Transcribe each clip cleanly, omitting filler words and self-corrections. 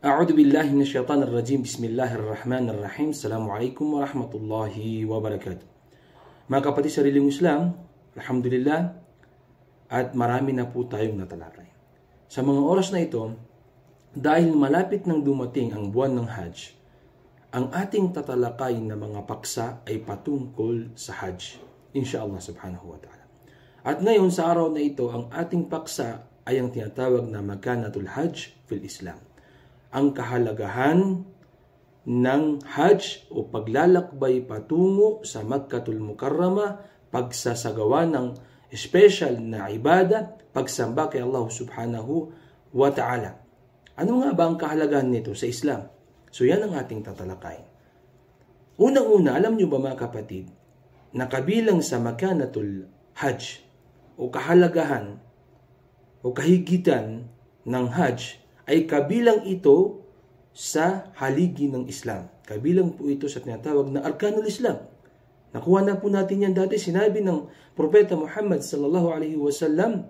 A'udhu billahi minasyaitanir rajim. Bismillahirrahmanirrahim. Assalamualaikum warahmatullahi wabarakatuh. Mga kapatid sa sariling Islam, alhamdulillah, at marami na po tayong natalakay. Sa mga oras na ito, dahil malapit nang dumating ang buwan ng Hajj, ang ating tatalakay na mga paksa ay patungkol sa Hajj, insyaallah subhanahu wa ta'ala. At ngayon sa araw na ito, ang ating paksa ay ang tinatawag na Makanatul Hajj fil Islam. Ang kahalagahan ng Hajj o paglalakbay patungo sa Makkatul Mukarramah, pagsasagawa ng special na ibada, pagsamba kay Allah subhanahu wa ta'ala. Ano nga ba ang kahalagahan nito sa Islam? So yan ang ating tatalakayin. Unang-una, alam nyo ba mga kapatid, na kabilang sa Makanatul Hajj o kahalagahan o kahigitan ng Hajj ay kabilang ito sa haligi ng Islam. Kabilang po ito sa tinatawag na Arkanul Islam. Nakuha na po natin yan dati. Sinabi ng Propeta Muhammad sallallahu alaihi wasallam,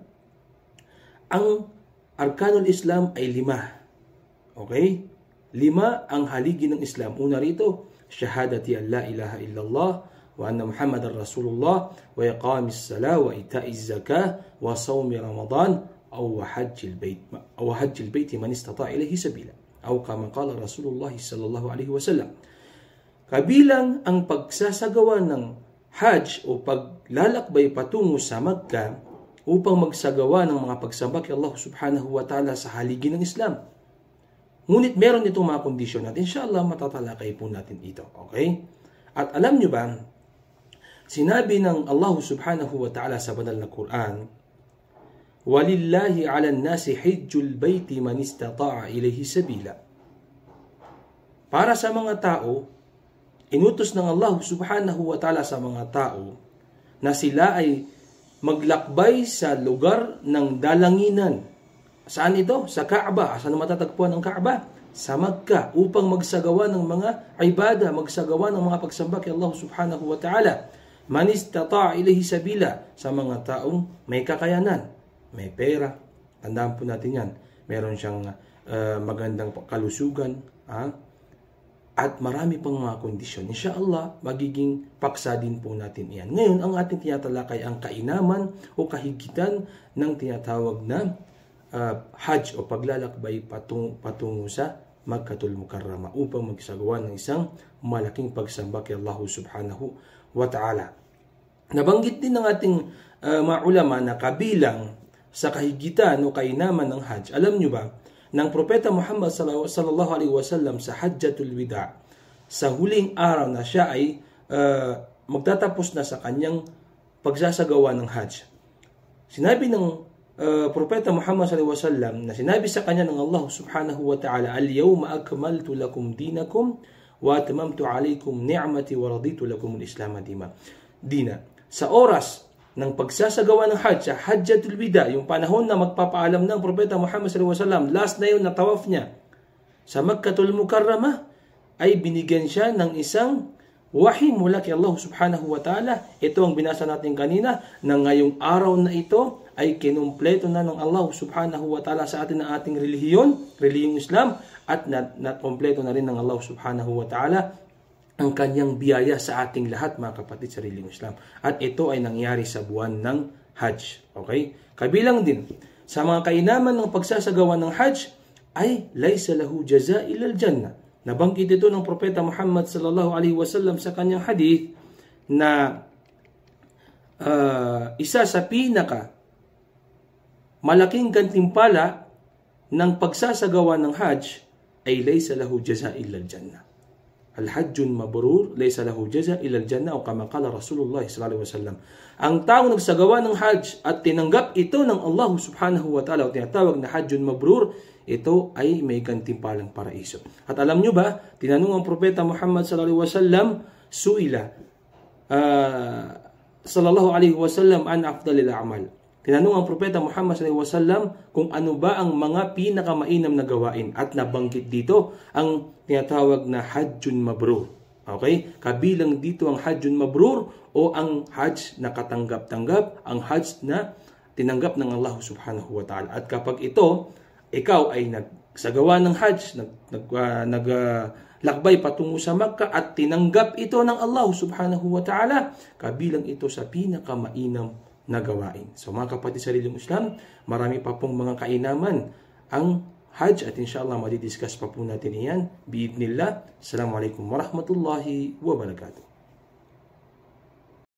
ang Arkanul Islam ay 5. Okay? 5 ang haligi ng Islam. Una rito, Shahadati an la ilaha illallah wa anna Muhammadar Rasulullah wa iqamis salah wa ita'iz zakah wa sawmi Ramadan أو حج البيت من استطاع إليه سبيلا أو كما قال رسول الله صلى الله عليه وسلم. Kabilang ang pagsasagawa ng Hajj o paglalakbay patungo sa Makkah upang magsagawa ng mga pagsamba kay Allah subhanahu wa ta'ala sa haligi ng Islam. Ngunit meron itong mga kondisyon at inshallah matatalakay po natin ito. Okay? At alam nyo ba, sinabi ng Allah subhanahu wa ta'ala sa banal na Quran, وَلِلَّهِ عَلَى النَّاسِ حِجُّ الْبَيْتِ مَنِ اسْتَطَاعَ إِلَيْهِ سَبِيلًا. Para sa mga tao, inutos ng Allah subhanahu wa ta'ala sa mga tao na sila ay maglakbay sa lugar ng dalanginan. Saan ito? Sa Kaaba. Saan matatagpuan ang Kaaba? Sa Makkah, upang magsagawa ng mga ibada, magsagawa ng mga pagsamba kay Allah subhanahu wa ta'ala. مَنِ اسْتَطَاعَ إِلَيْهِ سَبِيلًا. Sa mga taong may kakayanan, may pera, tandaan po natin yan, meron siyang magandang kalusugan, at marami pang mga kondisyon. Inshallah, magiging paksa din po natin yan. Ngayon, ang ating tinatalakay ang kainaman o kahigitan ng tinatawag na Hajj o paglalakbay patungo sa Makkatul Mukarramah upang magsagawa ng isang malaking pagsamba kay Allah subhanahu wa ta'ala. Nabanggit din ng ating mga ulama na kabilang sa kahigitan o kainaman ng Hajj. Alam nyo ba, ng Propeta Muhammad sallallahu alaihi wasallam sa Hajjatul Wida, sa huling araw na siya ay magtatapos na sa kanyang pagsasagawa ng Hajj. Sinabi ng Propeta Muhammad sallallahu alaihi wasallam na sinabi sa kanya ng Allah subhanahu wa ta'ala, "Al-yawma akmaltu lakum dinakum wa atamamtu alaykum ni'mati wa raditu lakum al-Islam dina." Sa oras ng pagsasagawa ng Hajj, sa Hajjatul Wida, yung panahon na magpapaalam ng Propeta Muhammad sallallahu alaihi wasallam, last na yun na tawaf niya sa Makkatul Mukarramah, ay binigyan siya ng isang wahi mula kay Allah subhanahu wa ta'ala. Ito ang binasa natin kanina, na ngayong araw na ito ay kinumpleto na ng Allah subhanahu wa ta'ala sa atin ang ating relihiyong Islam, at nakompleto na rin ng Allah subhanahu wa ta'ala ang kanyang biyaya sa ating lahat, mga kapatid sa sariling Islam. At ito ay nangyari sa buwan ng Hajj. Okay? Kabilang din sa mga kainaman ng pagsasagawa ng Hajj ay laysa lahu jaza illa al-jannah. Nabanggit ito ng Propeta Muhammad sallallahu alaihi wasallam sa kanyang hadith na isa sa pinaka malaking gantimpala ng pagsasagawa ng Hajj ay laysa lahu jaza illa al-jannah. Al-hajjun mabrur laysa lahu jaza illa al-jannah, o kama qala Rasulullah sallallahu alaihi wasallam. Ang taong nagsagawa ng Hajj at tinanggap ito ng Allah subhanahu wa ta'ala, o tinatawag na hajjun mabrur, ito ay may gantimpalang paraiso. At alam nyo ba, tinanong ang Propeta Muhammad sallallahu alaihi wasallam, suila sallallahu alaihi wasallam an afdalil a'mal. Tinanong ang Propeta Muhammad sallallahu alaihi wasallam kung ano ba ang mga pinakamainam na gawain, at nabanggit dito ang tinatawag na hajjun mabrur. Okay? Kabilang dito ang hajjun mabrur o ang hajj na katanggap-tanggap, ang hajj na tinanggap ng Allah subhanahu wa ta'ala. At kapag ito ikaw ay nagsagawa ng Hajj, naglakbay patungo sa Makkah at tinanggap ito ng Allah subhanahu wa ta'ala, kabilang ito sa pinakamainam na gawain. So mga kapatid sa reliyong Islam, marami pa pong mga kainaman ang Hajj at inshallah madidiscuss pa po natin iyan. Biidnillah. Assalamualaikum warahmatullahi wabarakatuh.